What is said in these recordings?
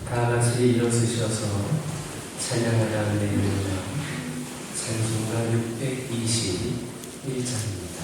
다 같이 일어서셔서 찬양하라 할렐루야. 찬송가 621장입니다.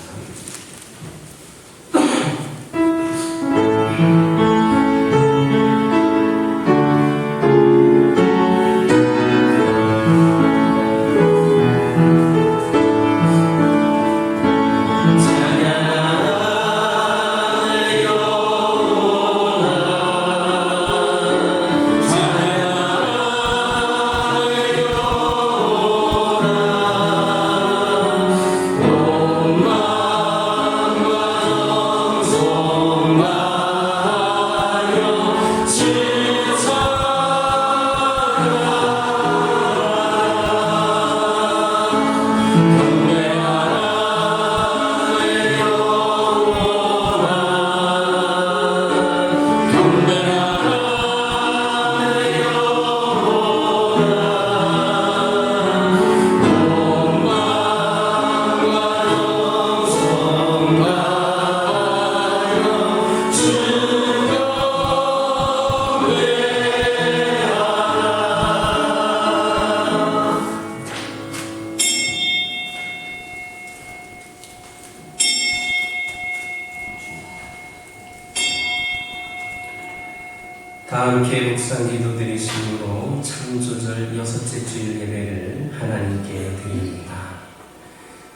다 함께 묵상 기도 드리심으로 창조절 6째 주일 예배를 하나님께 드립니다.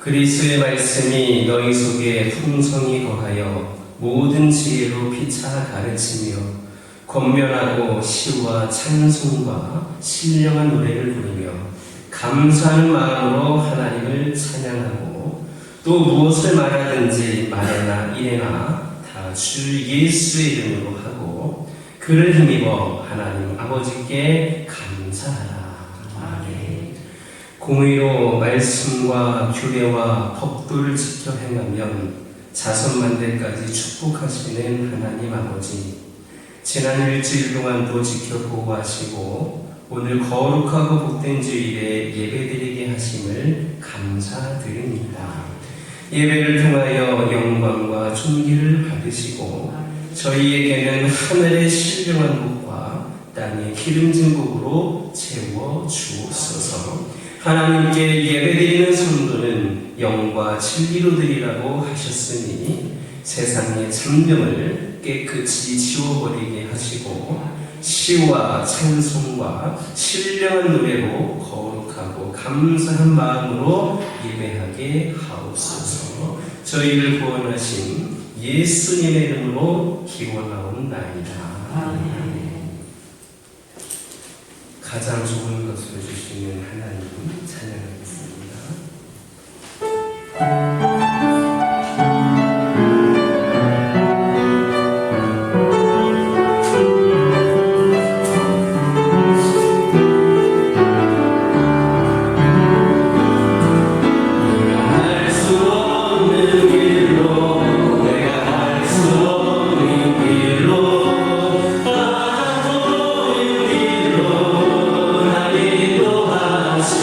그리스도의 말씀이 너희 속에 풍성히 거하여 모든 지혜로 피차 가르치며 권면하고 시와 찬송과 신령한 노래를 부르며 감사하는 마음으로 하나님을 찬양하고 또 무엇을 말하든지 말에나 이래나 다 주 예수의 이름으로 하고 그를 힘입어 하나님 아버지께 감사하라. 아멘. 공의로 말씀과 규례와 법도를 지켜 행하면 자손만대까지 축복하시는 하나님 아버지, 지난 일주일 동안도 지켜 보호하시고 오늘 거룩하고 복된 주일에 예배드리게 하심을 감사드립니다. 예배를 통하여 영광과 존귀를 받으시고 저희에게는 하늘의 신령한 복과 땅의 기름진 복으로 채워 주옵소서. 하나님께 예배드리는 성도는 영과 진리로 드리라고 하셨으니 세상의 참념을 깨끗이 지워버리게 하시고 시와 찬송과 신령한 노래로 거룩하고 감사한 마음으로 예배하게 하옵소서. 저희를 구원하신 예수님의 이름으로 기원하옵나이다. 아멘. 가장 좋은 것을 주시는 하나님 찬양하겠습니다.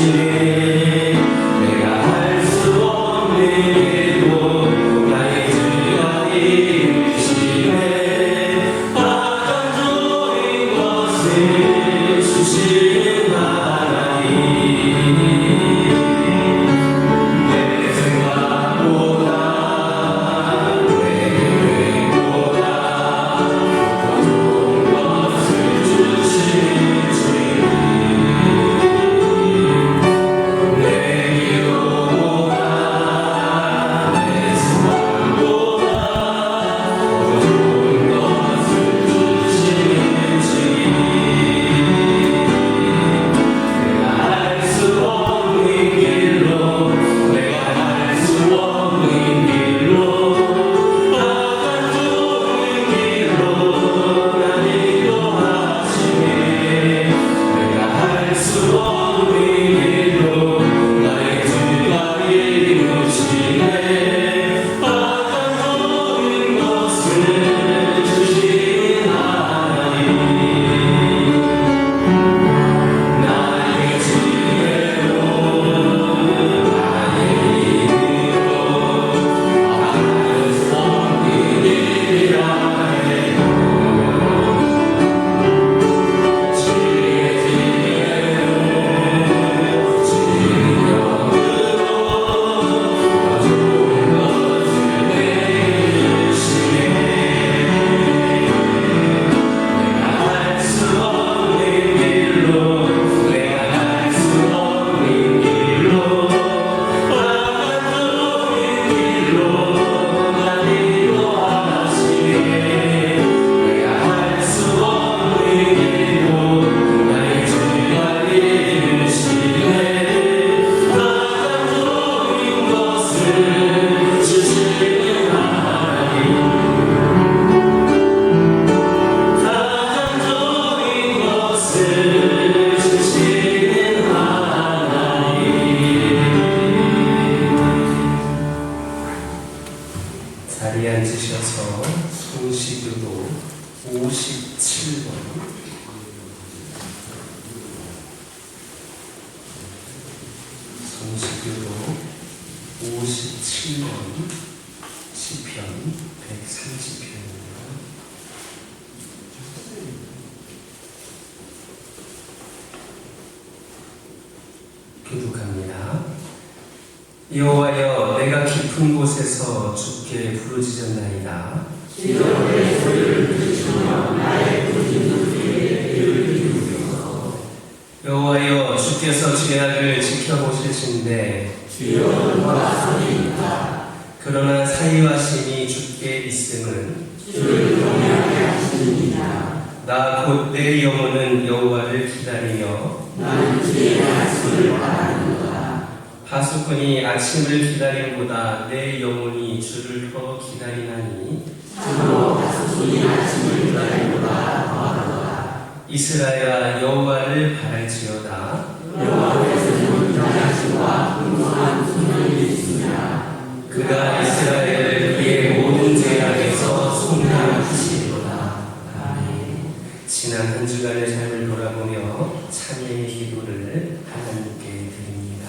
Yeah. 57번 성시교독 57번 시편 130편입니다. 교독합니다. 여호와여, 내가 깊은 곳에서 주께 부르짖었나이다. 기도의 소리를 들으시며 나의 부르짖는 귀에 귀를 기울이소서. 여호와여, 주께서 죄악을 지켜보실진데 주여 돌아서니이다. 그러나 사이와심이 주께 있음은 주를 경외하게 하시니이다. 나 곧 내 영혼은 여호와를 기다리며 나는 주의 말씀을 바라는도다. 하수꾼이 아침을 기다림보다 내 영혼이 주를 더 기다리나니 참으로 하수꾼이 아침을 기다림보다 더하도다. 이스라엘아, 여호와를 바랄지어다. 여호와께서는 인자하심과 풍성한 수명이 있으며 그가 이스라엘을 그의 모든 죄악에서 속량하시리로다. 아멘. 지난 한 주간의 삶을 돌아보며 찬양의 기도를 하나님께 드립니다.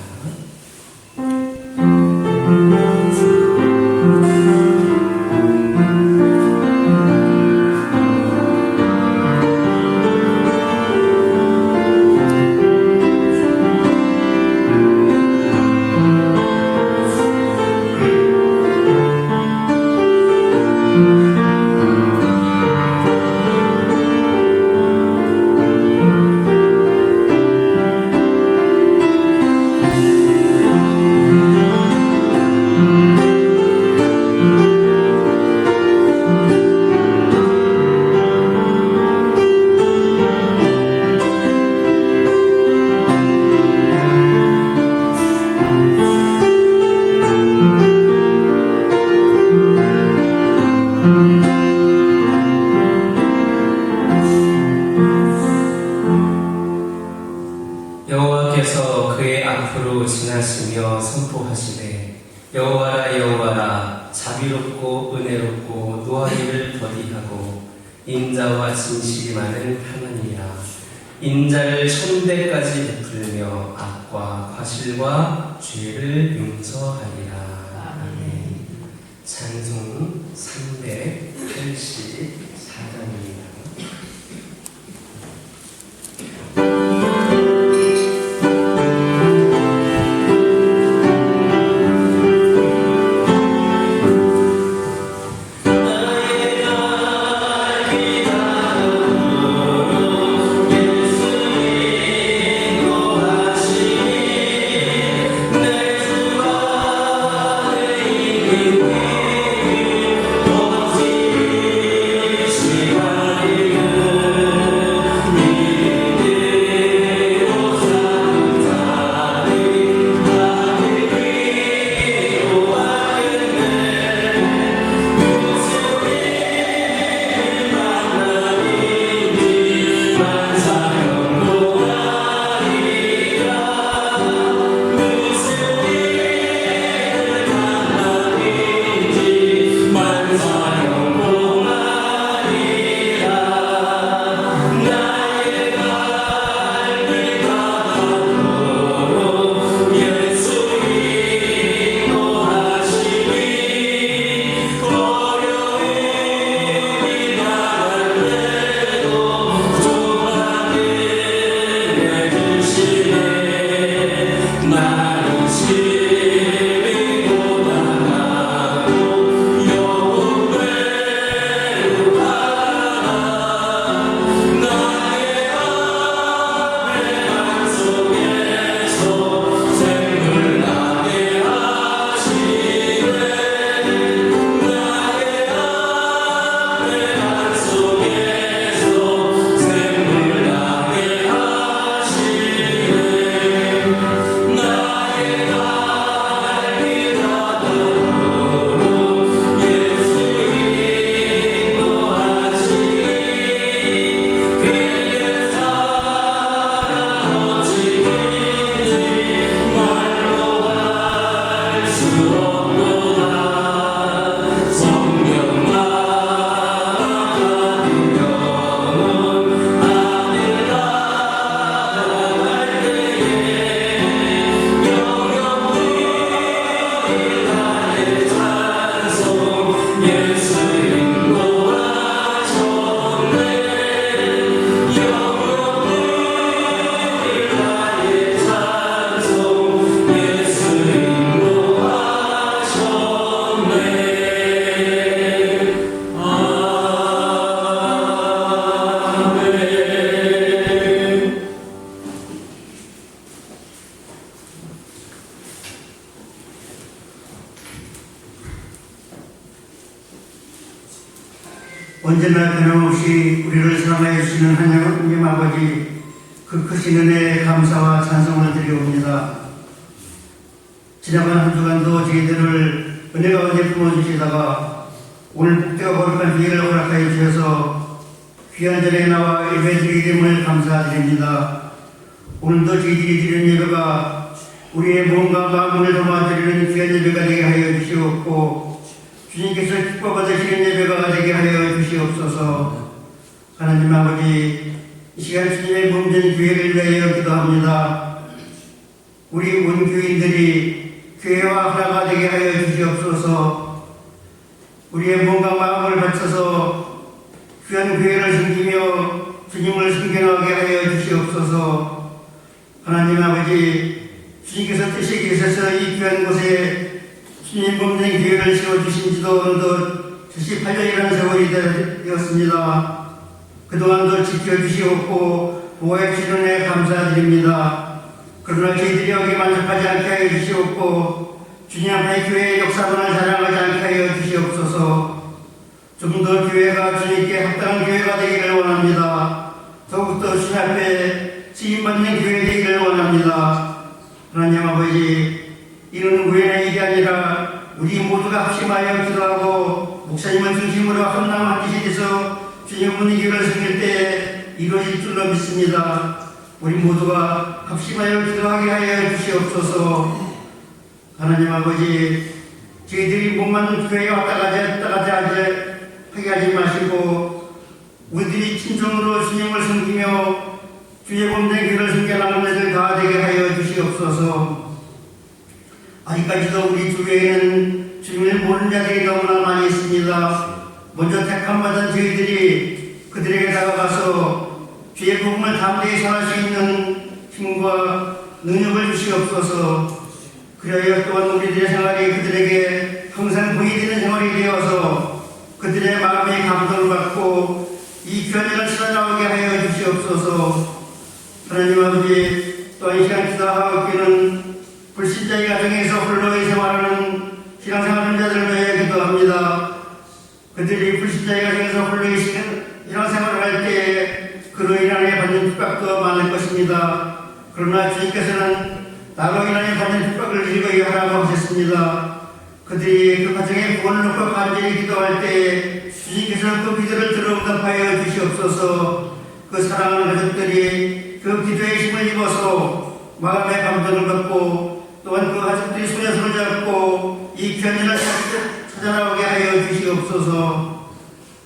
여호와께서 그의 앞으로 지나시며 선포하시되 여호와라 여호와라, 자비롭고 은혜롭고 노하기를 더디하고 인자와 진실이 많은 하나님이라. 인자를 천대까지 베풀며 악과 과실과 죄를 용서하리라. 아멘. 찬송 384장입니다. 시간 언제나 변함없이 우리를 사랑하여 주시는 하나님 아버지, 그 크신 은혜에 감사와 찬송을 드리옵니다. 지나간 한 주간도 저희들을 은혜 가운데 품어주시다가 오늘 복되고 거룩한 기회를 허락하여 주셔서 귀한 자리에 나와 예배드리임을 감사드립니다. 오늘도 저희들이 드리는 예배가 우리의 몸과 마음을 도와드리는 귀한 예배가 되게 하여 주시옵고, 주님께서 기뻐 받으시는 예배가 되게 하여 주시옵소서. 하나님 아버지, 이 시간 주님의 몸된 교회를 위하여 기도합니다. 우리 온 교인들이 교회와 하나가 되게 하여 주시옵소서. 우리의 몸과 마음을 바쳐서 귀한 교회를 섬기며 주님을 섬겨나가게 하여 주시옵소서. 하나님 아버지, 주님께서 뜻이 계셔서 이 귀한 곳에 주님 몸된 교회를 세워주신 지도 어느덧 78년이라는 세월이 되었습니다. 그동안도 지켜주시옵고 보호해 주시는 데 감사드립니다. 그러나 저희들이 여기 만족하지 않게 하여 주시옵고 주님 앞에 교회의 역사만을 자랑하지 않게 하여 주시옵소서. 좀 더 교회가 주님께 합당한 교회가 되기를 원합니다. 더욱더 주님 앞에 쓰임받는 교회 되기를 원합니다. 하나님 아버지, 이런 우연의 일이 아니라 우리 모두가 합심하여 기도하고 목사님을 중심으로 한마음 한뜻이 돼서 주님 분위기를 섬길 때 이루어질 줄로 믿습니다. 우리 모두가 합심하여 기도하게 하여 주시옵소서. 하나님 아버지, 저희들이 몸만 교회에 왔다 가자 하게 하지 마시고 우리들이 친정으로 주님을 섬기며 주의 몸된 교회를 섬겨나가는 데들 다 되게 하여 주시옵소서. 아직까지도 우리 주위에는 주님을 모르는 자들이 너무나 많이 있습니다. 먼저 택함받은 저희들이 그들에게 다가가서 주의 복음을 담대히 전할 수 있는 힘과 능력을 주시옵소서. 그래야 또한 우리들의 생활이 그들에게 항상 보이되는 생활이 되어서 그들의 마음에 감동을 받고 이 귀한 일을 찾아나오게 하여 주시옵소서. 하나님 아버지, 또한 이 시간 기도하옵기는 불신자의 가정에서 홀로의 생활하는 신앙생활하는 자들을 위해 기도합니다. 그들이 불신자의 가정에서 홀로의 신앙생활을 할 때 그로 인하여 받는 핍박도 많을 것입니다. 그러나 주님께서는 나로 인하여 받는 핍박을 즐거이 하라고 하셨습니다. 그들이 그 가정에 구원을 놓고 간절히 기도할 때 주님께서 그 기도를 들어 응답하여 주시옵소서. 그 사랑하는 가족들이 그 기도의 힘을 입어서 마음의 감동을 받고 또한 그 가족들이 손에 잡고 이 귀한 일을 찾아나오게 하여 주시옵소서.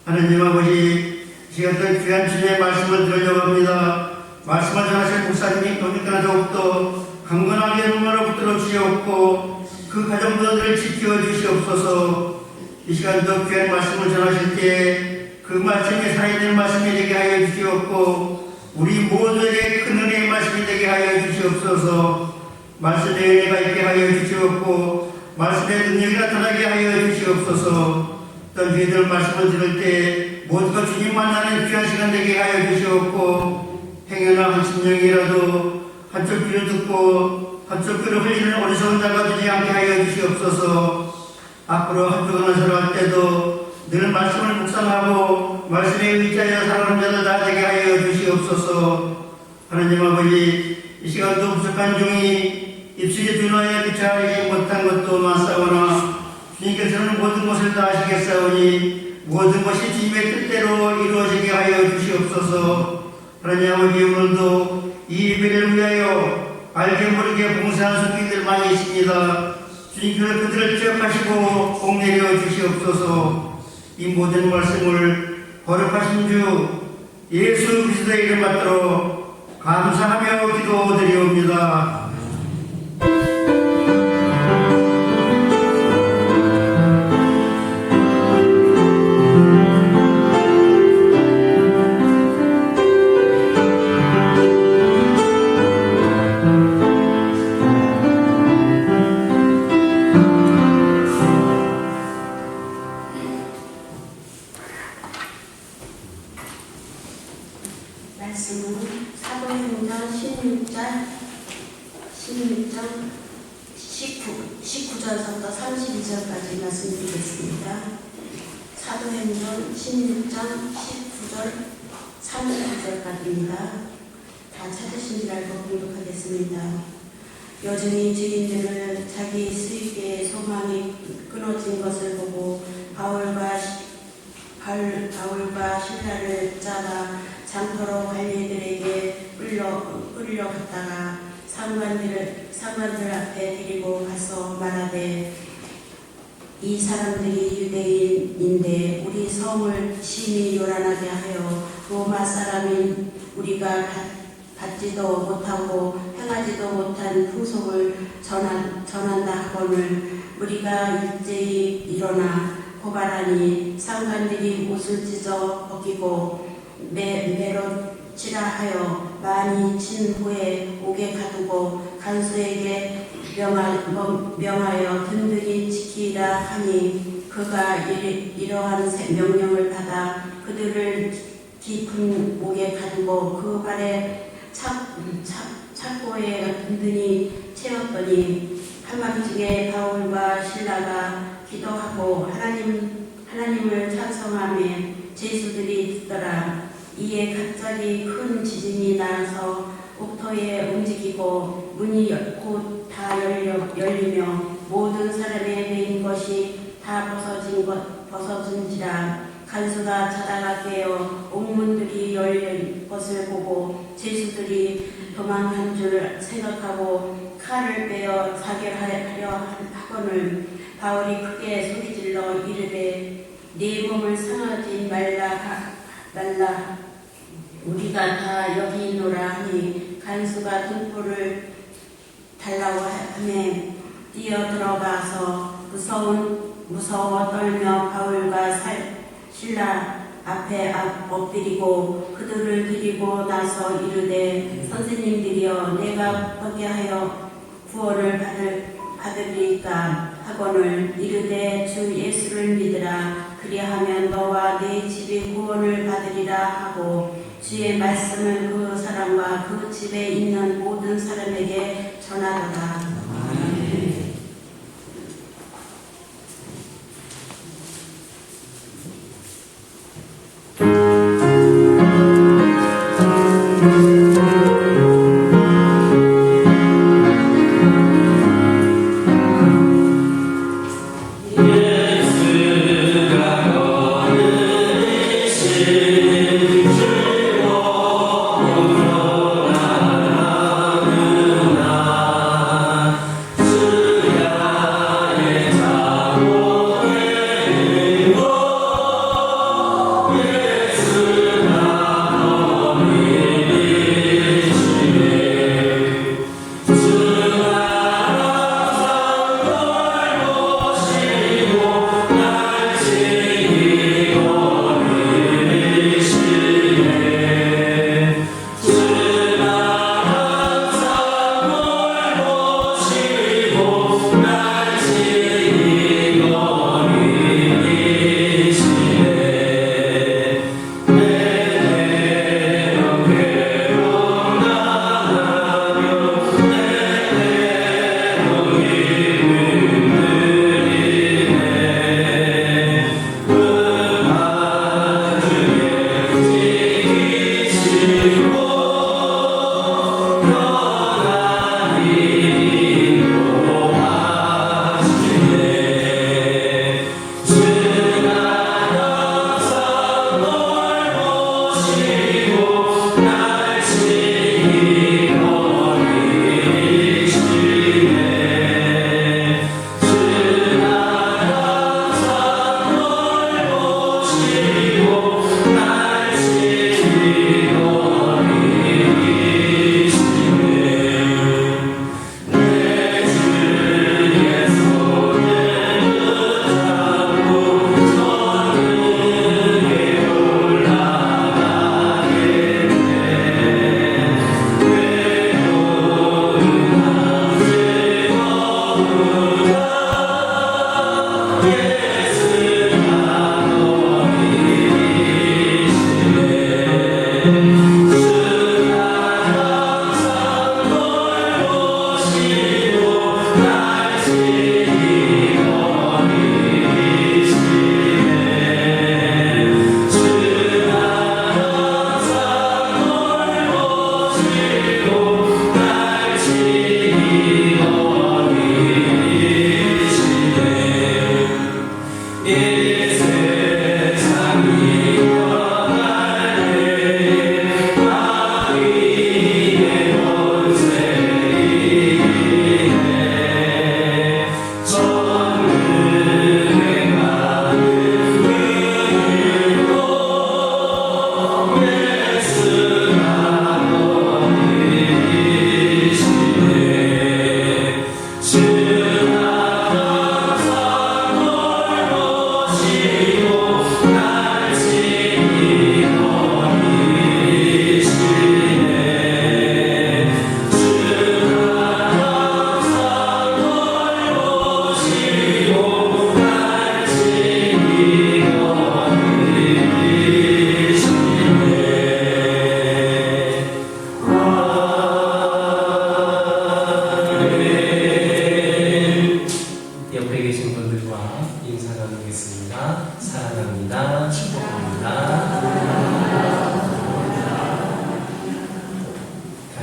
하나님 아버지, 시간도 귀한 주님의 말씀을 들으려고 합니다. 말씀을 전하실 목사님이 오니까 더욱더 강건하게 눈물을 붙들어 주시옵고 그 가정들을 지켜 주시옵소서. 이 시간도 귀한 말씀을 전하실 때 그 말씀이 살아있는 말씀이 되게 하여 주시옵고 우리 모두에게 큰 은혜의 말씀이 되게 하여 주시옵소서. 말씀의 은혜가 있게 하여 주시옵고 말씀의 능력이 나타나게 하여 주시옵소서. 또 저희들 말씀을 들을 때 모두가 주님 만나는 귀한 시간 되게 하여 주시옵고 행여나 한 심령이라도 한쪽 귀를 듣고 한쪽 귀를 흘리는 어리석은 자가 되지 않게 하여 주시옵소서. 앞으로 한쪽을 살아갈 때도 늘 말씀을 묵상하고 말씀에 의지하여 살아가는 자들 다 되게 하여 주시옵소서. 하나님 아버지, 이 시간도 부족한 종이 입술에 준하여 비춰하지 못한 것도 많사오나 주님께서는 모든 것을 다 아시겠사오니 모든 것이 주님의 뜻대로 이루어지게 하여 주시옵소서. 하나님 아버지, 오늘도 이 예배를 위하여 알게 모르게 봉사한 성도들 많이 있습니다. 주님께서 그들을 기억하시고 복 내려 주시옵소서. 이 모든 말씀을 거룩하신 주 예수 그리스도의 이름 받들어 감사하며 기도드리옵니다. 말씀은 사도행전 16장 19절부터 32절까지 말씀드리겠습니다. 사도행전 16장 19절 39절까지입니다. 다 찾으신 줄 알고 공독하겠습니다. 여전히 증인들은 자기 수입의 소망이 끊어진 것을 보고 바울과 신라를 짜다 장터로 관리들에게 끌려갔다가 상관들 앞에 데리고 가서 말하되 이 사람들이 유대인인데 우리 성을 심히 요란하게 하여 로마 사람인 우리가 받지도 못하고 행하지도 못한 풍속을 전한다 하거늘 우리가 일제히 일어나 고발하니 상관들이 옷을 찢어 벗기고 매로 치라 하여 많이 친 후에 옥에 가두고 간수에게 명하여 든든히 지키라 하니 그가 이러한 명령을 받아 그들을 깊은 옥에 가두고 그 발에 착고에 든든히 채웠더니 한밤중에 바울과 신라가 기도하고 하나님을 찬송하며 제수들이 듣더라. 이에 갑자기 큰 지진이 나서 옥토에 움직이고 문이 곧 다 열리며 모든 사람의 매인 것이 다 벗어진지라. 간수가 자다가 깨어 옥문들이 열린 것을 보고 제수들이 도망한 줄 생각하고 칼을 빼어 사결하려 하거늘 바울이 크게 소리질러 이르되 네 몸을 상하지 말라 우리가 다 여기 있노라 하니 간수가 등불을 달라고 하며 뛰어들어가서 무서워 떨며 바울과 신라 앞에 엎드리고 그들을 데리고 나서 이르되 선생님들이여 내가 어떻게 하여 구원을 받으리까 하거늘 이르되 주 예수를 믿으라 그리하면 너와 네 집이 구원을 받으리라 하고 주의 말씀을 그 사람과 그 집에 있는 모든 사람에게 전하더라.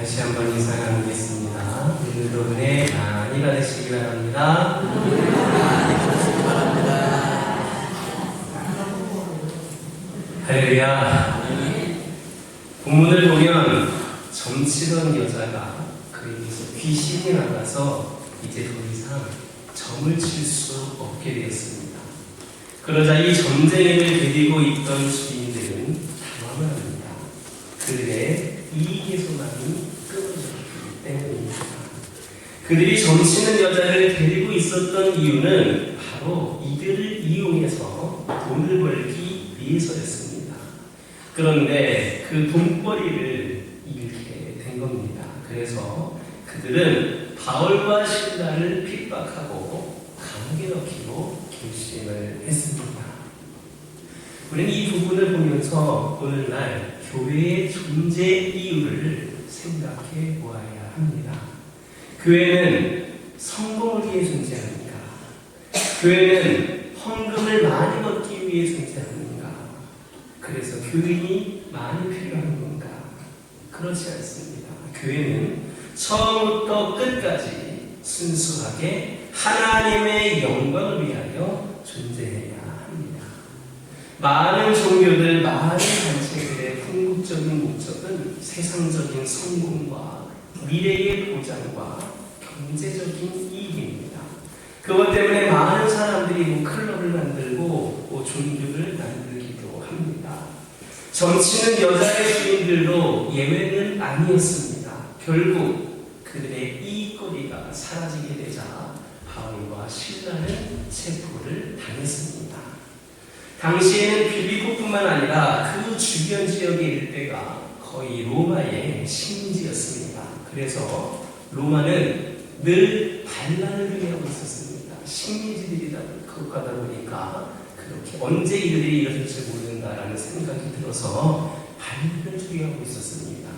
다시 한번 인사 나누겠습니다. 오늘도 은혜 많이 받으시기 바랍니다. 할렐루야. 본문을 보면 점치던 여자가 그에게서 귀신이 나가서 이제 더 이상 점을 칠 수 없게 되었습니다. 그러자 이 점쟁이를 데리고 있던 주인들은 당황을 합니다. 그들의 이익에서만이 끊어졌기 때문입니다. 그들이 점치는 여자를 데리고 있었던 이유는 바로 이들을 이용해서 돈을 벌기 위해서였습니다. 그런데 그 돈벌이를 잃게 된 겁니다. 그래서 그들은 바울과 실라를 핍박하고 감옥에 넣기로 결심을 했습니다. 우리는 이 부분을 보면서 오늘날 교회의 존재 이유를 생각해 보아야 합니다. 교회는 성공을 위해 존재합니까? 교회는 헌금을 많이 얻기 위해 존재합니까? 그래서 교인이 많이 필요한 건가? 그렇지 않습니다. 교회는 처음부터 끝까지 순수하게 하나님의 영광을 위하여 존재해야 합니다. 많은 종교들, 많은 단체들의 궁극적인 목적은 세상적인 성공과 미래의 보장과 경제적인 이익입니다. 그것 때문에 많은 사람들이 클럽을 만들고 종교를 만들기도 합니다. 점치는 여자의 주인들도 예외는 아니었습니다. 결국 그들의 이익거리가 사라지게 되자 바울과 실라는 체포를 당했습니다. 당시에는 빌립보뿐만 아니라 그 주변 지역의 일대가 거의 로마의 식민지였습니다. 그래서 로마는 늘 반란을 유의하고 있었습니다. 식민지들이다 가다 보니까 그렇게 언제 이들이 이뤄질지 모른다라는 생각이 들어서 반란을 주의하고 있었습니다.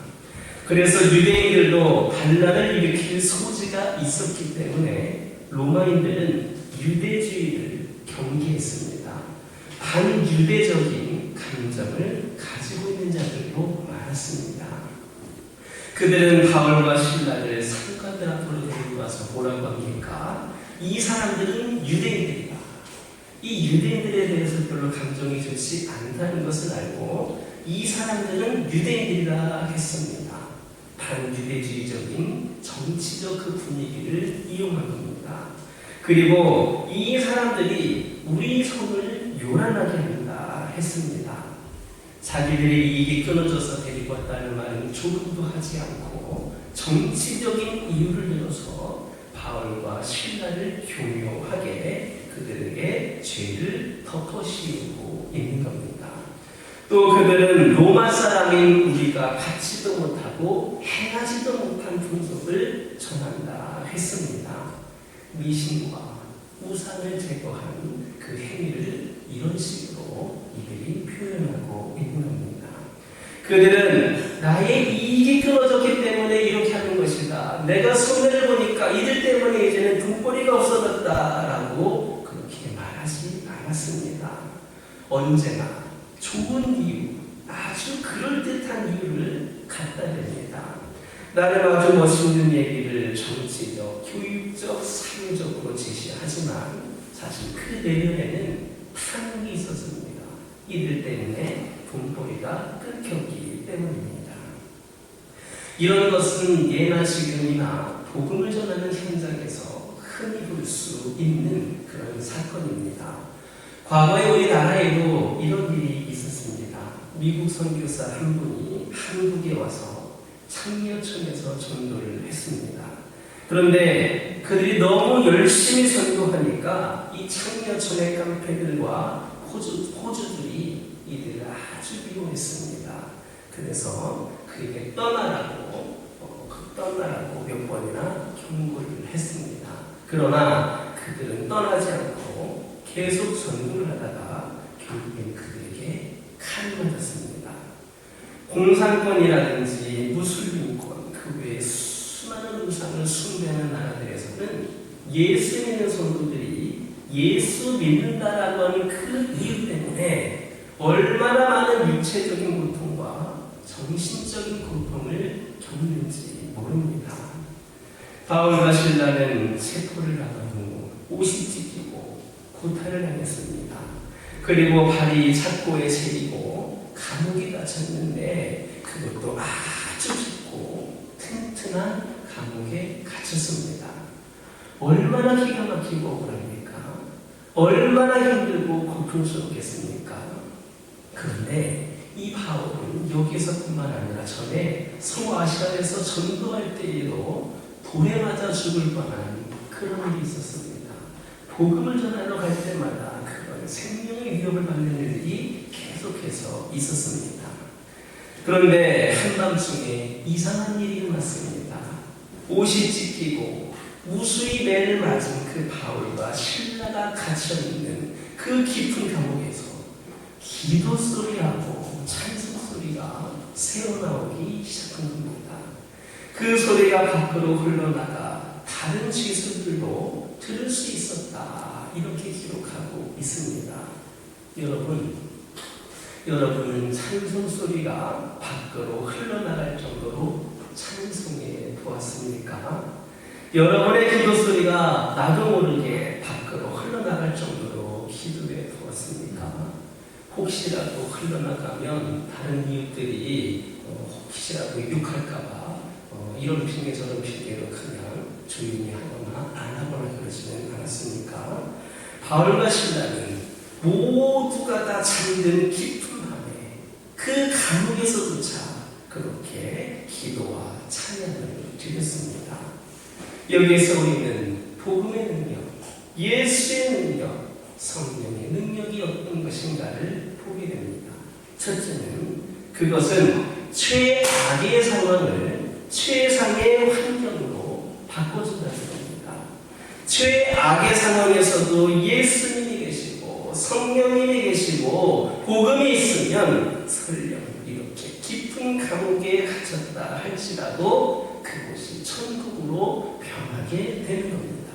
그래서 유대인들도 반란을 일으킬 소지가 있었기 때문에 로마인들은 유대주의를 경계했습니다. 반유대적인 감정을 가지고 있는 자들도 많았습니다. 그들은 바울과 실라를 상관들 앞으로 데리고 와서 뭐라고 합니까? 이 사람들은 유대인들이다. 이 유대인들에 대해서 별로 감정이 좋지 않다는 것을 알고 이 사람들은 유대인들이라 했습니다. 반유대주의적인 정치적 그 분위기를 이용한 겁니다. 그리고 이 사람들이 우리 손을 요란하게 한다 했습니다. 자기들의 이익이 끊어져서 데리고 왔다는 말은 조금도 하지 않고 정치적인 이유를 들어서 바울과 실라를 교묘하게 그들에게 죄를 덮어씌우고 있는 겁니다. 또 그들은 로마 사람인 우리가 받지도 못하고 행하지도 못한 풍속을 전한다 했습니다. 미신과 우상을 제거한 그 행위를 이런 식으로 이들이 표현하고 있는 겁니다. 그들은 나의 이익이 끊어졌기 때문에 이렇게 하는 것이다. 내가 손해를 보니까 이들 때문에 이제는 돈벌이가 없어졌다라고 그렇게 말하지 않았습니다. 언제나 좋은 이유, 아주 그럴듯한 이유를 갖다 댑니다. 나름 아주 멋있는 얘기를 정치적, 교육적, 사회적으로 제시하지만 사실 그 내면에는 탐욕이 있었습니다. 이들 때문에 돈벌이가 끊겼기 때문입니다. 이런 것은 예나 지금이나 복음을 전하는 현장에서 흔히 볼 수 있는 그런 사건입니다. 과거에 우리나라에도 이런 일이 있었습니다. 미국 선교사 한 분이 한국에 와서 창녀촌에서 전도를 했습니다. 그런데 그들이 너무 열심히 전도하니까 이 창녀촌의 깡패들과 호주들이 이들을 아주 미워했습니다. 그래서 그에게 떠나라고 몇 번이나 경고를 했습니다. 그러나 그들은 떠나지 않고 계속 전도를 하다가 결국엔 그들에게 칼이 맞았습니다. 공산권이라든지 무슬림권, 그 외에 수많은 우상을 숭배하는 나라들에서는 예수 믿는 성도들이 예수 믿는다라고 하는 그 이유 때문에 얼마나 많은 육체적인 고통과 정신적인 고통을 겪는지 모릅니다. 바울과 실라는 체포를 당한 후 옷이 찢기고 고탈을 당했습니다. 그리고 발이 착고에 채이고 감옥에 갇혔는데 그것도 아주 깊고 튼튼한 감옥에 갇혔습니다. 얼마나 기가 막히고 억울합니까? 얼마나 힘들고 고통스럽겠습니까? 그런데 이 바울은 여기서뿐만 아니라 전에 서아시아에서 전도할 때에도 돌에 맞아 죽을 뻔한 그런 일이 있었습니다. 복음을 전하러 갈 때마다 그런 생명의 위협을 받는 일이 계속해서 있었습니다. 그런데 한밤중에 이상한 일이 일어났습니다. 옷이 찢기고 무수히 매를 맞은 그 바울과 실라가 갇혀있는 그 깊은 감옥에서 기도 소리하고 찬송 소리가 새어나오기 시작한 겁니다. 그 소리가 밖으로 흘러나가 다른 죄수들도 들을 수 있었다. 이렇게 기록하고 있습니다. 여러분은 찬송 소리가 밖으로 흘러나갈 정도로 찬송해 보았습니까? 여러분의 기도 소리가 나도 모르게 밖으로 흘러나갈 정도로 기도해 보았습니까? 혹시라도 흘러나가면 다른 이웃들이 혹시라도 욕할까봐 이런 핑계 저런 핑계로 그냥 조용히 하거나 안 하거나 그러지는 않았습니까? 바울과 실라는 모두가 다 잠든 깊은 밤에 그 감옥에서조차 그렇게 기도와 찬양을 드렸습니다. 여기에서 우리는 복음의 능력, 예수의 능력, 성령의 능력이 어떤 것인가를 보게 됩니다. 첫째는 그것은 최악의 상황을 최상의 환경으로 바꿔준다는 겁니다. 최악의 상황에서도 예수님이 계시고 성령님이 계시고 복음이 있으면 설령 이렇게 깊은 감옥에 갇혔다 할지라도 그곳이 천국으로 변하게 되는 겁니다.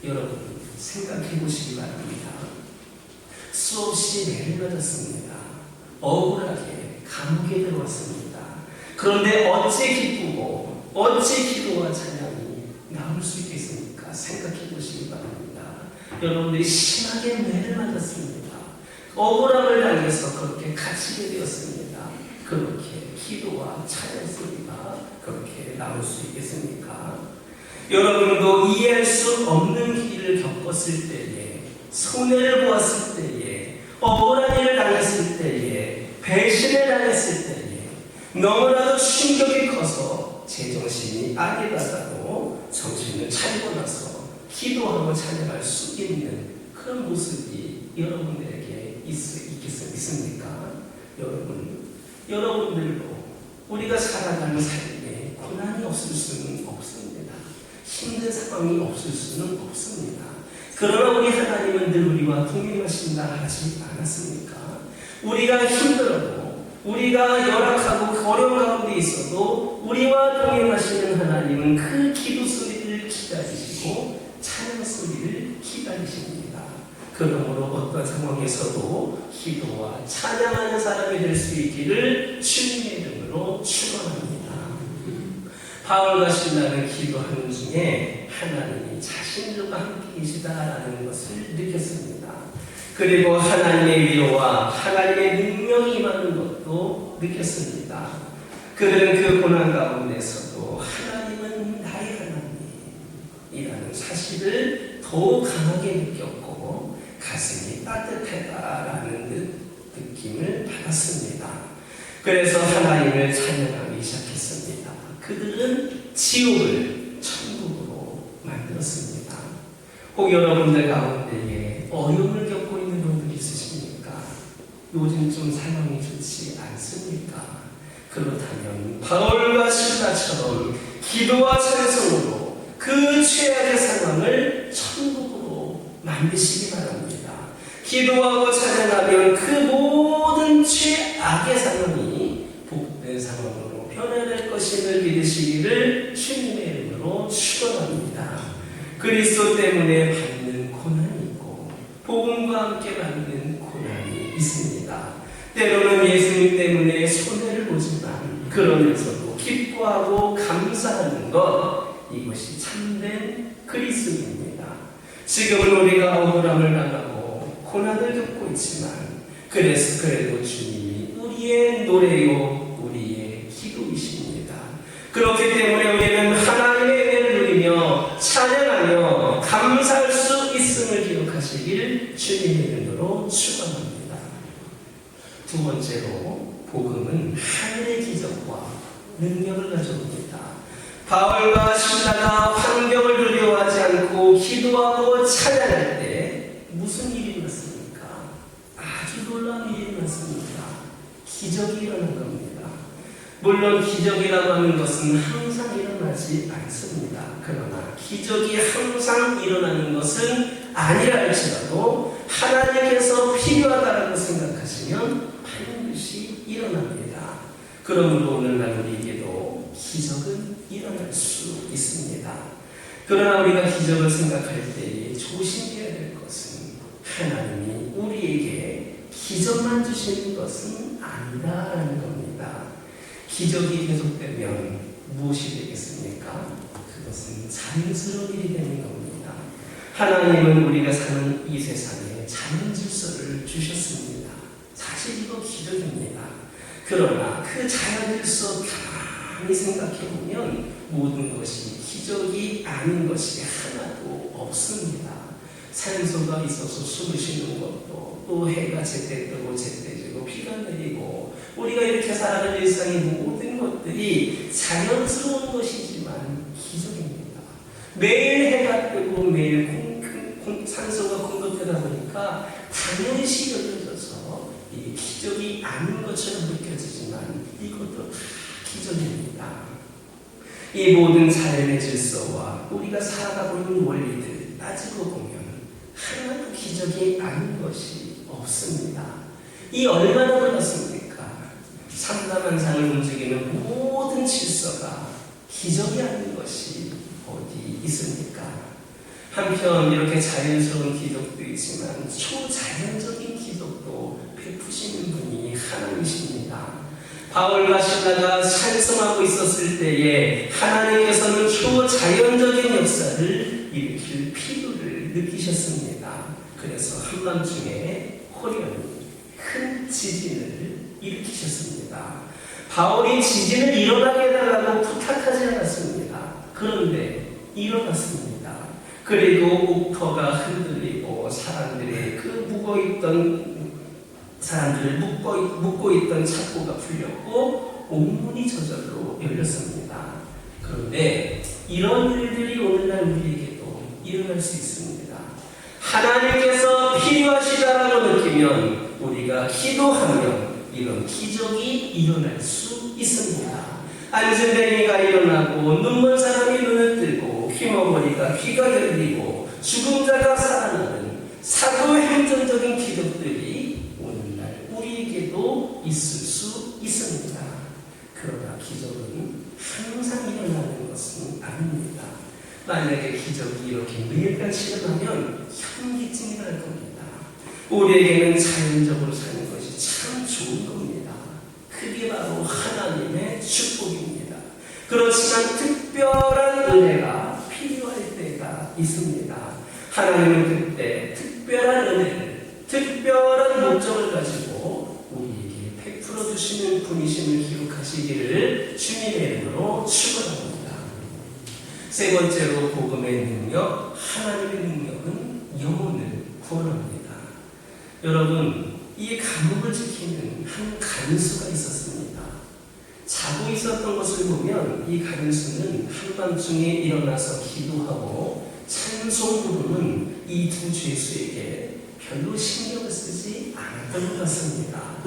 여러분 생각해 보시기 바랍니다. 수없이 매를 맞았습니다. 억울하게 감옥에 들어왔습니다. 그런데 어찌 기쁘고 어찌 기도와 찬양이 나올 수 있겠습니까? 생각해 보시기 바랍니다. 여러분들이 심하게 매를 맞았습니다. 억울함을 당해서 그렇게 갇히게 되었습니다. 그렇게 기도와 찬양 소리가 그렇게 나올 수 있겠습니까? 여러분도 이해할 수 없는 길을 겪었을 때에, 손해를 보았을 때에, 억울한 일을 당했을 때에, 배신을 당했을 때에 너무나도 충격이 커서 제정신이 아니다가도 정신을 차리고 나서 기도하고 찬양할 수 있는 그런 모습이 여러분들에게 있습니까? 여러분들도 우리가 살아가는 삶에 고난이 없을 수는 없습니다. 힘든 상황이 없을 수는 없습니다. 그러나 우리 하나님은 늘 우리와 동행하신다 하지 않았습니까? 우리가 힘들어도 우리가 열악하고 어려운 가운데 있어도 우리와 동행하시는 하나님은 그 기도 소리를 기다리시고 찬양 소리를 기다리십니다. 그러므로 어떤 상황에서도 기도와 찬양하는 사람이 될 수 있기를 주님의 이름으로 축원합니다. 바울과 실라는 기도하는 중에 하나님이 자신들과 함께 계시다라는 것을 느꼈습니다. 그리고 하나님의 위로와 하나님의 능력이 임하는 것도 느꼈습니다. 그들은 그 고난 가운데서도 하나님은 나의 하나님이라는 사실을 더욱 강하게 느꼈고 가슴이 따뜻하다라는 느낌을 받았습니다. 그래서 하나님을 찬양하기 시작했습니다. 그들은 지옥을 천국으로 만들었습니다. 혹 여러분들 가운데에 어려움을 겪고 있는 분들이 있으십니까? 요즘 좀 상황이 좋지 않습니까? 그렇다면 바울과 실라처럼 기도와 찬송으로 그 최악의 상황을 천국으로 만드시기 바랍니다. 기도하고 찬양하면 그 모든 최악의 상황이 복된 상황으로 변화될 것임을 믿으시기를 주님의 이름으로 축원합니다. 그리스도 때문에 받는 고난이 있고 복음과 함께 받는 고난이 있습니다. 때로는 예수님 때문에 손해를 보지만 그러면서도 기뻐하고 감사하는 것, 이것이 참된 그리스도입니다. 지금은 우리가 억울함을 당하고 고난을 겪고 있지만 그래도 주님이 우리의 노래요 우리의 기도이십니다. 그렇기 때문에 우리는 하나님의 은혜를 누리며 찬양하며 감사할 수 있음을 기억하시길 주님의 이름으로 축원합니다. 두 번째로 복음은 하늘의 기적과 능력을 가져옵니다. 바울과 실라가 환경을 두려워하지 않고 기도하고 찬양할 때 무슨 일이 일어났습니까? 아주 놀라운 일이 일어났습니다. 기적이 일어난 겁니다. 물론 기적이라고 하는 것은 항상 일어나지 않습니다. 그러나 기적이 항상 일어나는 것은 아니라 할지라도 하나님께서 필요하다고 생각하시면 반드시 일어납니다. 그러므로 오늘날 우리에게도 기적은 일어날 수 있습니다. 그러나 우리가 기적을 생각할 때에 조심해야 될 것은 하나님이 우리에게 기적만 주시는 것은 아니다라는 겁니다. 기적이 계속되면 무엇이 되겠습니까? 그것은 자연스러운 일이 되는 겁니다. 하나님은 우리가 사는 이 세상에 자연 질서를 주셨습니다. 사실 이거 기적입니다. 그러나 그 자연 질서 가만히 생각해보면 모든 것이 기적이 아닌 것이 하나도 없습니다. 산소가 있어서 숨을 쉬는 것도, 또 해가 제때 뜨고 제때 지고 비가 내리고, 우리가 이렇게 살아가는 일상의 모든 것들이 자연스러운 것이지만 기적입니다. 매일 해가 뜨고 매일 산소가 공급되다 보니까 당연시 여겨져서 이게 기적이 아닌 것처럼 느껴지지만 이것도 기적입니다. 이 모든 자연의 질서와 우리가 살아가고 있는 원리들 따지고 보면 하나도 기적이 아닌 것이 없습니다. 이 얼마나 그렇습니까? 삼다만상을 움직이는 모든 질서가 기적이 아닌 것이 어디 있습니까? 한편 이렇게 자연스러운 기적도 있지만 초자연적인 기적도 베푸시는 분이 하나님이십니다. 바울과 실라가 찬송하고 있었을 때에 하나님께서는 초자연적인 역사를 일으킬 필요를 느끼셨습니다. 그래서 한밤중에 호련히 큰 지진을 일으키셨습니다. 바울이 지진을 일어나게 해달라고 부탁하지 않았습니다. 그런데 일어났습니다. 그리고 옥터가 흔들리고 사람들의 그 묶고 있던 착고가 풀렸고 온문이 저절로 열렸습니다. 그런데 이런 일들이 오늘날 우리에게도 일어날 수 있습니다. 하나님께서 필요하시다라고 느끼면 우리가 기도하면 이런 기적이 일어날 수 있습니다. 안진뱅이가 일어나고 눈먼 사람이 눈을 뜨고 귀머거리가 귀가 열리고 죽은 자가 살아나는 사도행전적인 기적들이 오늘날 우리에게도 있을 수 있습니다. 그러나 기적은 항상 일어나는 것은 아닙니다. 만약에 기적이 이렇게 매일같이 일어나면 현기증이 날 겁니다. 우리에게는 자연적으로 사는 것이 참 좋은 겁니다. 그게 바로 하나님의 축복입니다. 그렇지만 특별한 은혜가 필요할 때가 있습니다. 하나님은 그때 특별한 은혜를, 특별한 목적을 가지고 우리에게 베풀어 주시는 분이심을 기록하시기를 주님의 이름으로 축원합니다. 세 번째로 복음의 능력, 하나님의 능력은 영혼을 구원합니다. 여러분, 이 감옥을 지키는 한 간수가 있었습니다. 자고 있었던 것을 보면 이 간수는 한밤중에 일어나서 기도하고 찬송 부르는 이 두 죄수에게 별로 신경을 쓰지 않았던 것 같습니다.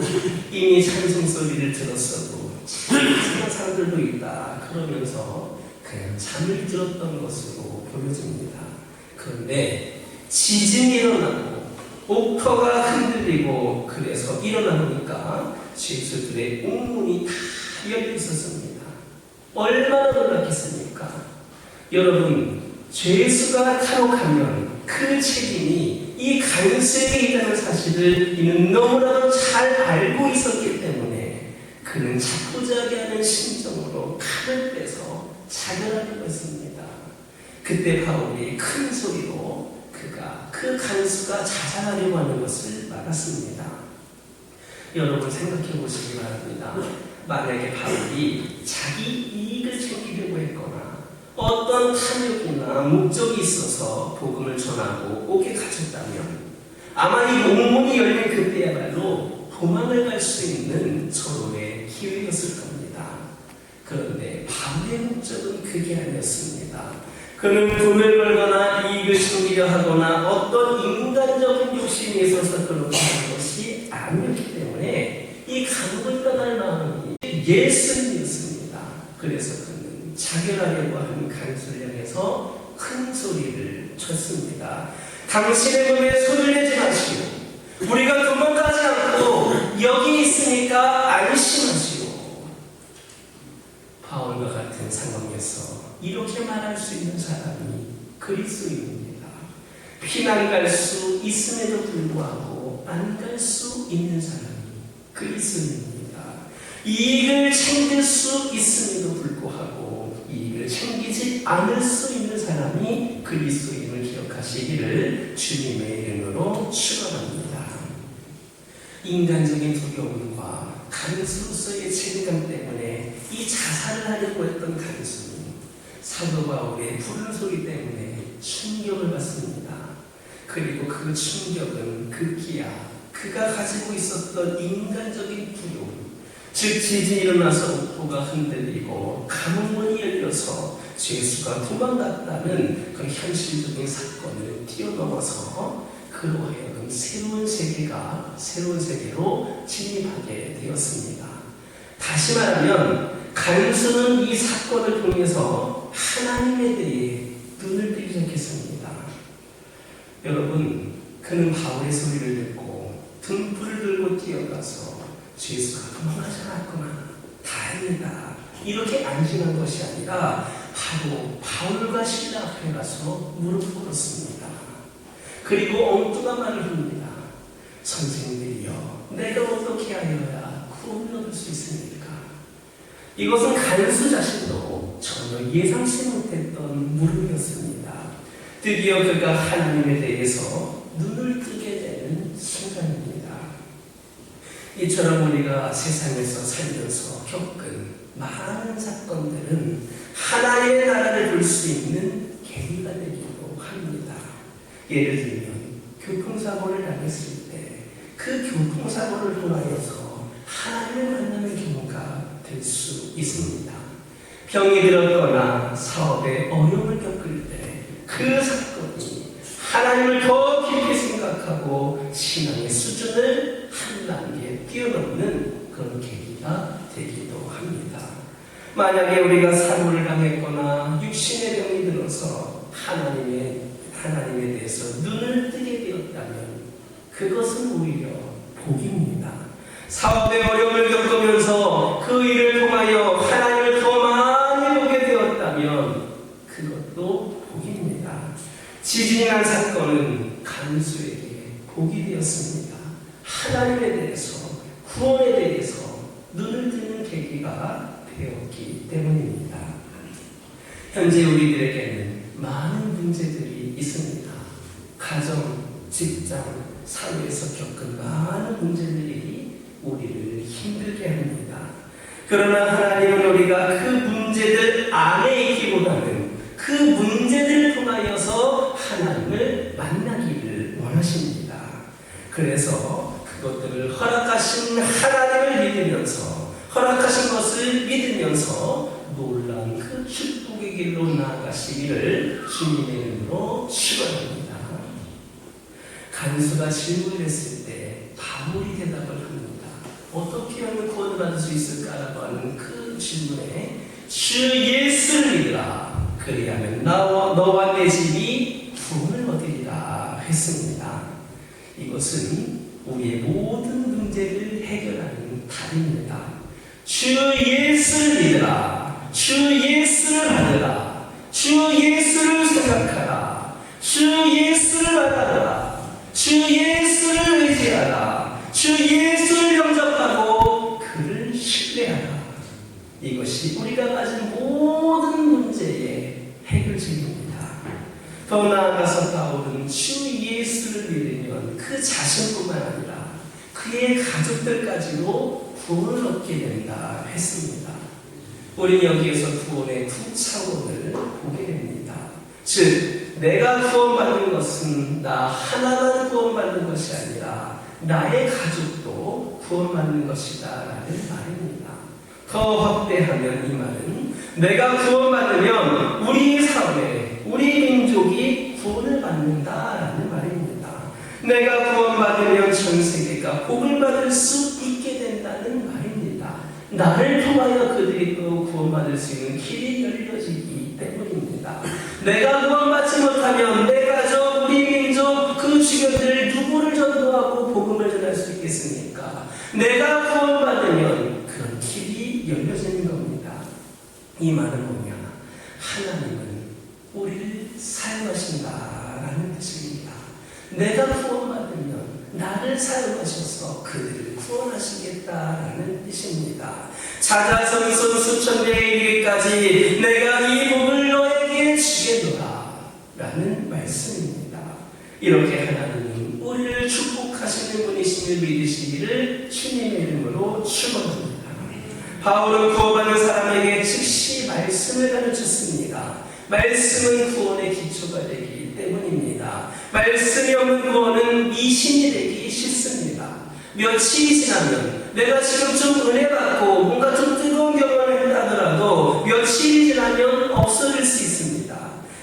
이미 찬송 소리를 들었어도 잠자는 사람들도 있다 그러면서 그냥 잠을 들었던 것으로 보여집니다. 그런데 지진이 일어나고 옥터가 흔들리고 그래서 일어나 보니까 죄수들의 옥문이 다 열려 있었습니다. 얼마나 놀랐겠습니까? 여러분, 죄수가 탈옥하면 그 책임이 이 간수에게 있다는 사실을 이는 너무나도 잘 알고 있었기 때문에 그 그는 자포자기 하는 심정으로 칼을 빼서 자결하려고 했습니다. 그때 바울이 큰 소리로 그가 그 간수가 자살하려고 하는 것을 막았습니다. 여러분 생각해 보시기 바랍니다. 만약에 바울이 자기 이익을 챙기려고 했거나 어떤 탐욕이나 목적이 있어서 복음을 전하고 옥에 갇혔다면 아마 이 옥문이 열린 그때야말로 도망을 갈 수 있는 절호의 기회였을 겁니다. 그런데 바울의 목적은 그게 아니었습니다. 그는 돈을 벌거나 이익을 챙기려 하거나 어떤 인간적인 욕심이 있어서 그렇게 하는 것이 아니었기 때문에 이 감옥을 떠날 마음이 예수님이었습니다. 그래서 그는 자결하려고 하는 간수를 향해서 큰 소리를 쳤습니다. 당신의 몸에 손을 내지 마시오. 우리가 도망가지 않고 여기 있으니까 안심하시오. 바울과 같은 상황에서 이렇게 말할 수 있는 사람이 그리스도인입니다. 피난 갈 수 있음에도 불구하고 안 갈 수 있는 사람이 그리스도인입니다. 이익을 챙길 수 있음에도 불구하고 이익을 챙기지 않을 수 있는 사람이 그리스도인을 기억하시기를 주님의 이름으로 축원합니다. 인간적인 두려움과 간수로서의 책임감 때문에 이 자살을 하려고 했던 간수는 사도 바울의 부른 소리 때문에 충격을 받습니다. 그리고 그 충격은 급기야 그가 가지고 있었던 인간적인 두려움, 즉 지진이 일어나서 옥토가 흔들리고 감옥문이 열려서 죄수가 도망갔다는 그 현실적인 사건을 뛰어넘어서 그로 하여금 새로운 세계로 진입하게 되었습니다. 다시 말하면 간수는 이 사건을 통해서 하나님에 대해 눈을 뜨기 시작했습니다. 여러분, 그는 바울의 소리를 듣고 등불을 들고 뛰어가서 죄수가 도망가지 않았구나, 다행이다, 이렇게 안심한 것이 아니라 바로 바울과 실라 앞에 가서 무릎 꿇었습니다. 그리고 엉뚱한 말을 합니다. 선생님들이여, 내가 어떻게 하여야 구원을 얻을 수 있습니까? 이것은 간수 자신도 전혀 예상치 못했던 물음이었습니다. 드디어 그가 하나님에 대해서 눈을 뜨게 되는 순간입니다. 이처럼 우리가 세상에서 살면서 겪은 많은 사건들은 하나님의 나라를 볼 수 있는 계기가 되기도 합니다. 예를 들면 교통사고를 당했을 때 그 교통사고를 통하여서 하나님을 만나는 경우가 될 수 있습니다. 병이 들었거나 사업에 어려움을 겪을 때 그 사건이 하나님을 더 깊이 생각하고 신앙의 수준을 한 단계 뛰어넘는 그런 계기가 되기도 합니다. 만약에 우리가 사고를 당했거나 육신의 병이 들어서 하나님에 대해서 눈을 뜨게 되었다면 그것은 오히려 복입니다. 사업의 어려움을 겪으면서 그 일을 통하여 하나님을 더 많이 보게 되었다면 그것도 복입니다. 지진이 난 사건은 간수에게 복이 되었습니다. 하나님에 대해서, 구원에 대해서 눈을 뜨는 계기가 되었기 때문입니다. 현재 우리들에게는 많은 문제들이 있습니다. 가정, 직장, 사회에서 겪은 많은 문제들이 우리를 힘들게 합니다. 그러나 하나님은 우리가 그 문제들 안에 있기보다는 그 문제들을 통하여서 하나님을 만나기를 원하십니다. 그래서 그것들을 허락하신 하나님을 믿으면서, 허락하신 것을 믿으면서 놀라운 그 축복의 길로 나아가시기를 주님의 이름으로 축원합니다. 간수가 질문을 했을 때 바울이 대답을 합니다. 어떻게 하면 구원을 받을 수 있을까라고 하는 그 질문에 주 예수를 믿으라, 그리하면 너와 내 집이 구원을 얻으리라 했습니다. 이것은 우리의 모든 문제를 해결하는 답입니다. 주 예수를 믿으라, 주 예수를 받으라, 주 예수를 생각하라, 주 예수를 받아라, 주 예수를 의지하라, 주 예수를 영접하고 그를 신뢰하라. 이것이 우리가 가진 모든 문제의 해결책입니다. 더 나아가서 바울은 주 예수를 믿으면 그 자신뿐만 아니라 그의 가족들까지도 구원을 얻게 된다 했습니다. 우리는 여기에서 구원의 두 차원을 보게 됩니다. 즉, 내가 구원받는 것은 나 하나만 구원받는 것이 아니라 나의 가족도 구원받는 것이다 라는 말입니다. 더 확대하면 이 말은 내가 구원받으면 우리 사회, 우리 민족이 구원을 받는다라는 말입니다. 내가 구원받으면 전 세계가 복을 받을 수 있게 된다는 말입니다. 나를 통하여 그들이 또 구원받을 수 있는 길이 열려지기 때문입니다. 내가 구원받지 못하면 내 가족, 우리 민족, 그 주변들 누구를 전도하고 복음을 전할 수 있겠습니까? 내가 구원받으면 그런 길이 열려지는 겁니다. 이 말은 뭐냐? 하나님은 우리를 사용하신다라는 뜻입니다. 내가 구원받으면 나를 사용하셔서 그들을 구원하시겠다라는 뜻입니다. 자자손손 수천대에 이르기까지 내가 이 복을 너에게 주겠노라 라는 말씀입니다. 이렇게 하나님은 우리를 축복하시는 분이심을 믿으시기를 주님의 이름으로 축원합니다. 바울은 구원받는 사람에게 즉시 말씀을 가르쳤습니다. 말씀은 구원의 기초가 되기 때문입니다. 말씀이 없는 구원은 미신이 되기 쉽습니다. 며칠이 지나면 내가 지금 좀 은혜 받고 뭔가 좀 뜨거운 경험을 했다더라도 며칠이 지나면 없어질 수 있습니다.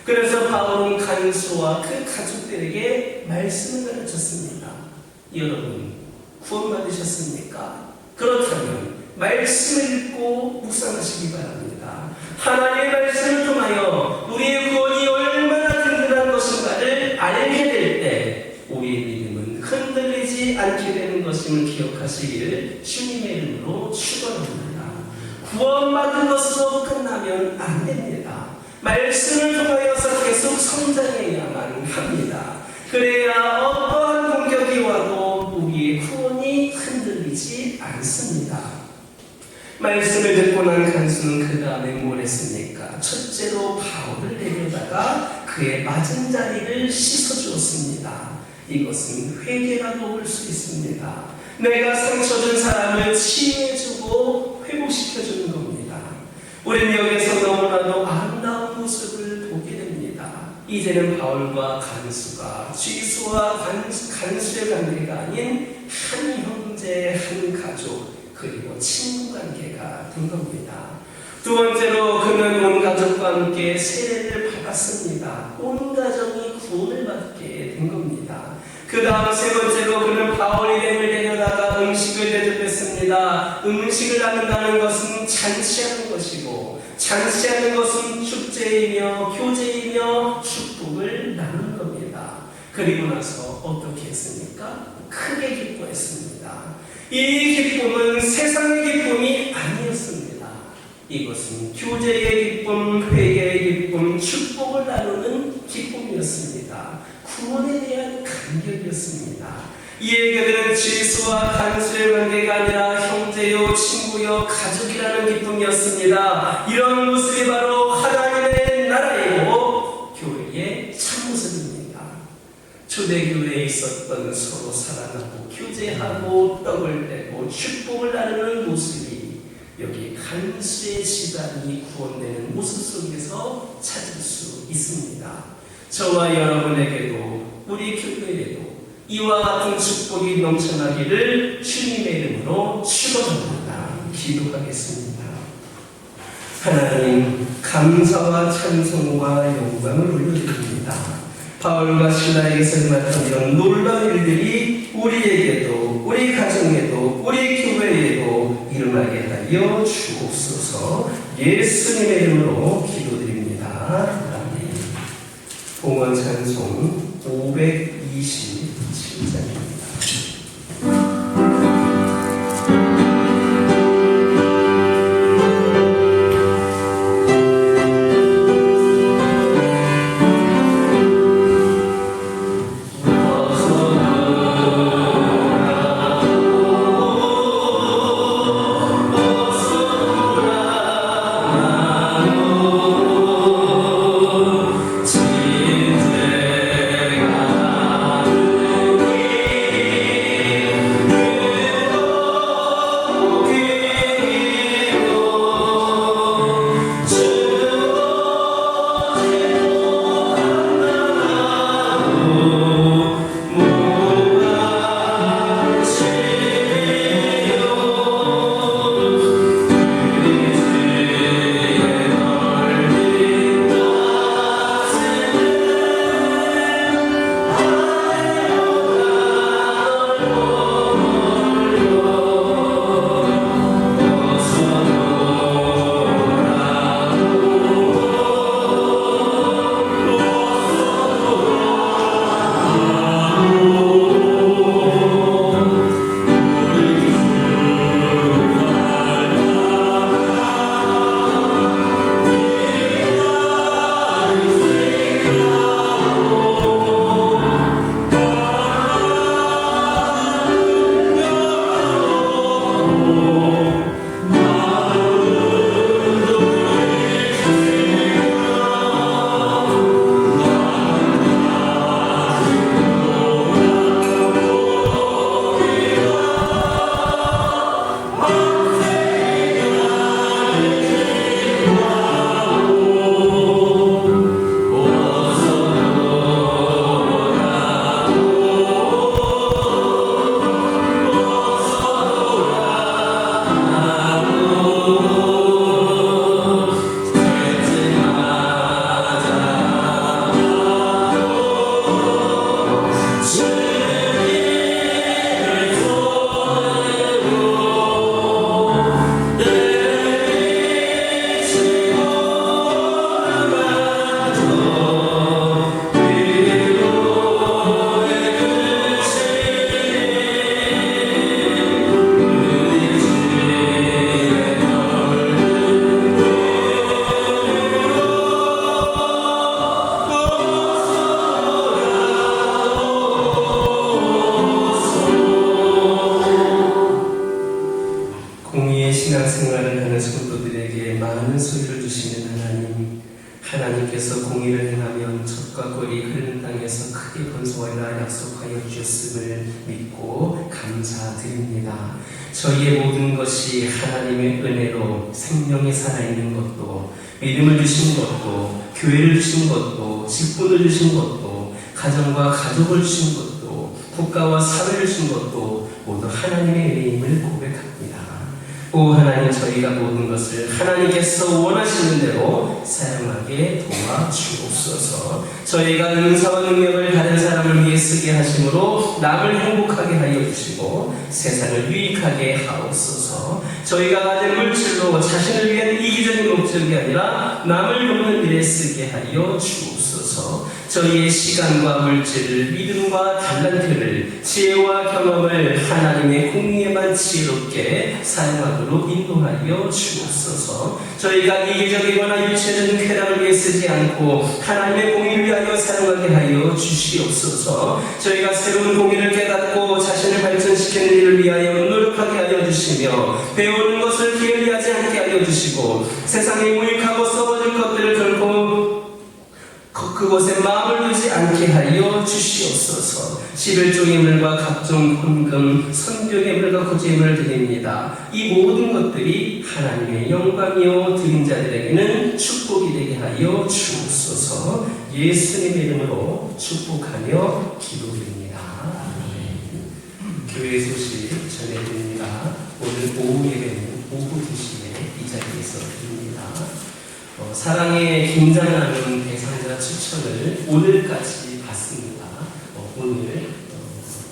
그래서 바울은 간수와 그 가족들에게 말씀을 가르쳤습니다. 여러분, 구원받으셨습니까? 그렇다면 말씀을 읽고 묵상하시기 바랍니다. 하나님의 말씀을 통하여 우리의 구원이 얼마나 든든한 것인가를 알게 될 때 우리의 믿음은 흔들리지 않게 되는 것임을 기억하시기를 주님의 이름으로 축원합니다. 구원받은 것으로 끝나면 안 됩니다. 말씀을 통하여서 계속 성장해야만 합니다. 그래야 어떠한 공격이 와도 우리의 구원이 흔들리지 않습니다. 말씀을 듣고 난 간수는 그 다음에 뭘 했습니까? 첫째로 바울을 내려다가 그의 맞은 자리를 씻어주었습니다. 이것은 회개라고 볼 수 있습니다. 내가 상처 준 사람을 치유해주고 회복시켜주는 겁니다. 우리는 여기서 너무나도 아름다운 모습을 보게 됩니다. 이제는 바울과 간수가 쥐수와 간수의 관계가 아닌 한 형제, 한 가족, 그리고 친구 관계가 된 겁니다. 두 번째로 그는 온 가족과 함께 세례를 받았습니다. 온 가정이 구원을 받게 된 겁니다. 그 다음 세 번째로 그는 바울 일행을 데려다가 음식을 대접했습니다. 음식을 나눈다는 것은 잔치하는 것이고 잔치하는 것은 축제이며 교제이며 축복을 나누는 겁니다. 그리고 나서 어떻게 했습니까? 크게 기뻐했습니다. 이 기쁨은 세상의 기쁨이 아니었습니다. 이것은 교제의 기쁨, 회개의 기쁨, 축복을 나누는 기쁨이었습니다. 구원에 대한 감격이었습니다. 이에 그들은 쥐수와 간수의 관계가 아니라 형제요, 친구요, 가족이라는 기쁨이었습니다. 이런 모습이 바로 하나님의 나라이고 교회의 참모습입니다. 초대교회에 있었던 서로 사랑하고 교제하고 떡을 떼고 축복을 나누는 모습이 여기 간수의 집안이 구원되는 모습 속에서 찾을 수 있습니다. 저와 여러분에게도 우리 교회에도 이와 같은 축복이 넘쳐나기를 주님의 이름으로 축원합니다. 기도하겠습니다. 하나님, 감사와 찬송과 영광을 올려드립니다. 바울과 실라에게서 일어났던 이런 놀라운 일들이 우리에게도, 우리 가정에도, 우리 교회에도 일어나게 하여 주옵소서. 예수님의 이름으로 기도드립니다. 아멘. 봉헌 찬송 527장입니다. 주 많은 소유를 주시는 하나님께서 공의를 행하면 젖과 꿀이 흐르는 땅에서 크게 번성하리라 약속하여 주셨음을 믿고 감사드립니다. 저희의 모든 것이 하나님의 은혜로 생명이 살아있는 것도, 믿음을 주신 것도, 교회를 주신 것도, 직분을 주신 것도, 가정과 가족을 주신 것도, 국가와 사회를 주신 것도 모두 하나님의 은혜임을 고백합니다. 오 하나님, 저희가 모든 것을 하나님께서 원하시는 대로 사용하게 도와주옵소서. 저희가 은사와 능력을 다른 사람을 위해 쓰게 하심으로 남을 행복하게 하여 주시고 세상을 유익하게 하옵소서. 저희가 가진 물질로 자신을 위한 이기적인 목적이 아니라 남을 돕는 일에 쓰게 하여 주옵소서. 저희의 시간과 물질을, 믿음과 달란트를, 지혜와 경험을 하나님의 공의에만 지혜롭게 사용하도록 인도하여 주옵소서. 저희가 이기적이거나 유체적인 쾌락을 위해 쓰지 않고 하나님의 공의를 위하여 사용하게 하여 주시옵소서. 저희가 새로운 공의를 깨닫고 자신을 발전시키는 일을 위하여 노력하게 하여 주시며 배우는 것을 게을리하지 않게 하여 주시고 세상에 무익하고 썩어질 것들을 결코 그곳에 마음을 두지 않게 하여 주시옵소서. 11조 예물과 각종 헌금, 선교 예물과 거제 예물을 드립니다. 이 모든 것들이 하나님의 영광이요 드린 자들에게는 축복이 되게 하여 주옵소서. 예수님의 이름으로 축복하며 기도드립니다. 교회 소식 전해드립니다. 오늘 오후 예배는 오후 2시에 이 자리에서 드립니다. 사랑의 김장하는 대상자 추천을 오늘까지 받습니다. 오늘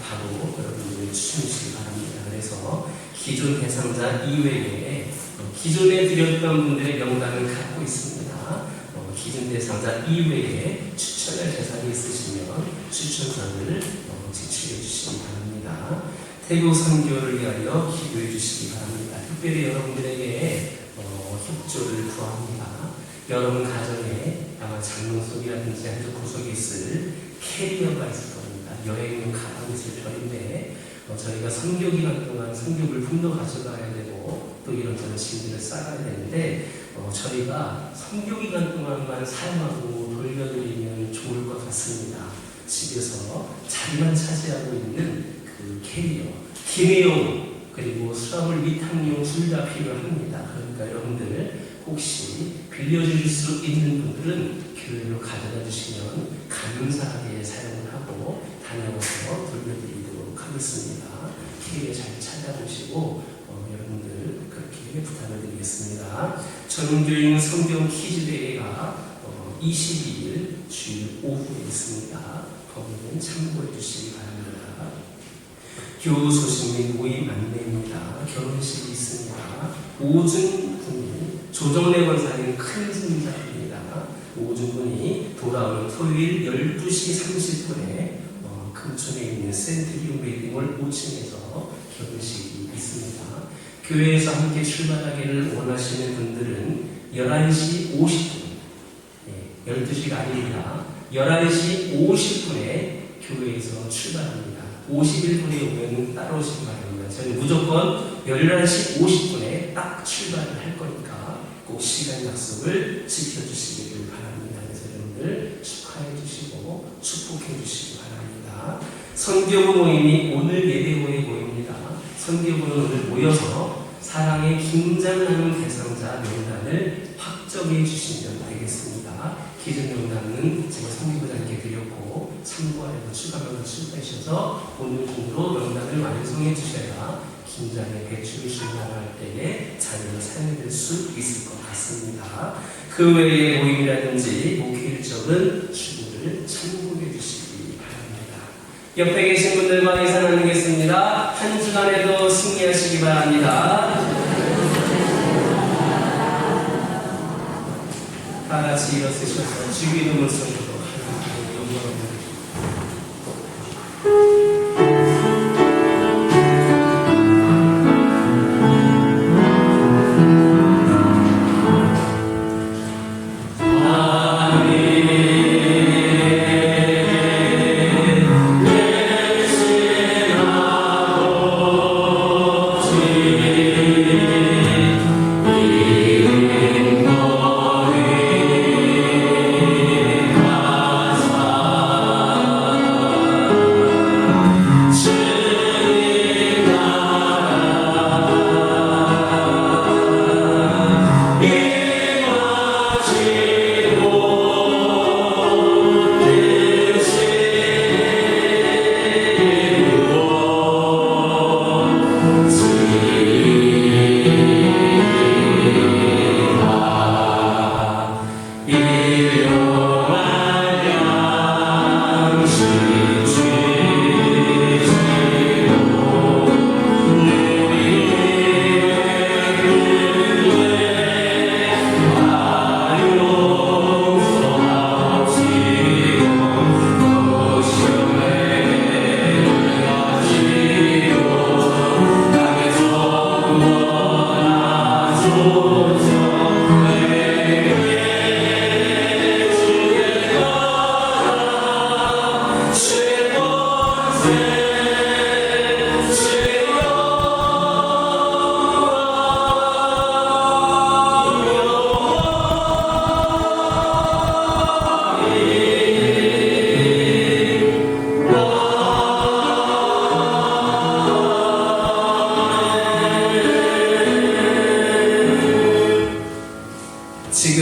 바로 여러분들 추천해주시기 바랍니다. 그래서 기존 대상자 이외에 기존에 드렸던 분들의 명단을 갖고 있습니다. 기존 대상자 이외에 추천할 대상이 있으시면 추천서를 제출해 주시기 바랍니다. 태교 선교를 위하여 기도해 주시기 바랍니다. 특별히 여러분들에게 협조를 구합니다. 여러분 가정에 아마 장롱속이라든지 한쪽 구석에 있을 캐리어가 있을 겁니다. 여행용 가방이 있을 터인데 저희가 선교 기간 동안 선교 물품도 가져가야 되고 또 이런저런 짐들을 싸가야 되는데 저희가 선교 기간 동안만 사용하고 돌려드리면 좋을 것 같습니다. 집에서 자리만 차지하고 있는 그 캐리어, 기내용 그리고 수화물 위탁용 둘 다 필요합니다. 그러니까 여러분들 혹시 빌려줄 수 있는 분들은 교회로 가져다 주시면 감사하게 사용을 하고 다녀와서 돌려드리도록 하겠습니다. 캐리어 잘 찾아보시고 여러분들 그렇게 부탁을 드리겠습니다. 전교인 성경 퀴즈 대회가 22일 주일 오후에 있습니다. 거기는 참고해 주시기 바랍니다. 교우 소식 및 모임 안내입니다. 결혼식이 있습니다. 오준 군이 조정래 권사님 큰 승자입니다. 오준 군이 돌아오는 토요일 12시 30분에 금천에 있는 센트리움 웨딩홀 5층에서 결혼식이 있습니다. 교회에서 함께 출발하기를 원하시는 분들은 11시 50분 12시가 아닙니다. 11시 50분에 교회에서 출발합니다. 51분에 오면 따라오시기 바랍니다. 저희는 무조건 11시 50분에 딱 출발을 할 거니까 꼭 시간 약속을 지켜주시기를 바랍니다. 그래서 여러분들 축하해 주시고 축복해 주시기 바랍니다. 선교부 모임이 오늘 예배 후에 모입니다. 선교부는 오늘 모여서 사랑의 김장하는 대상자 명단을 확정해 주시면 되겠습니다. 기존 명단은 제가 선교부장님께 드렸고 참고하려고 추가 명단 추가하셔서 오늘 중으로 명단을 완성해 주셔야 김장의 배출을 신청할 때에 자료를 사용될 수 있을 것 같습니다. 그 외의 모임이라든지 목회 일정은 주부를 참고해 주시기 바랍니다. 옆에 계신 분들과 인사 나누겠습니다. 한 주간에도 승리하시기 바랍니다. 다 같이 일어서셔서 주의 이름을 써주도록 하나님께 영광을 주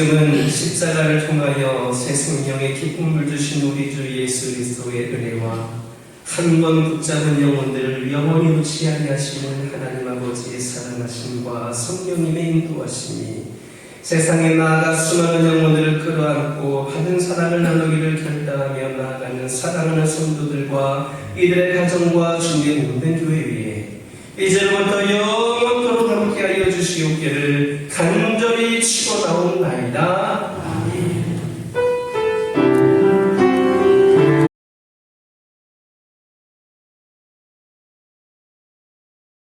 오직은 십자가를 통하여 새 생명의 기쁨을 주신 우리 주 예수 그리스도의 은혜와 한 번 붙잡은 영혼들을 영원히 놓지 아니하시는 하나님 아버지의 사랑하심과 성령님의 인도하심이 세상에 나아가 수많은 영혼들을 끌어안고 받은 사랑을 나누기를 결단하며 나아가는 사랑하는 성도들과 이들의 가정과 주님의 모든 교회 위에 이제부터 영원토록 함께하여 주시옵기를 간절히 축원하옵나이다.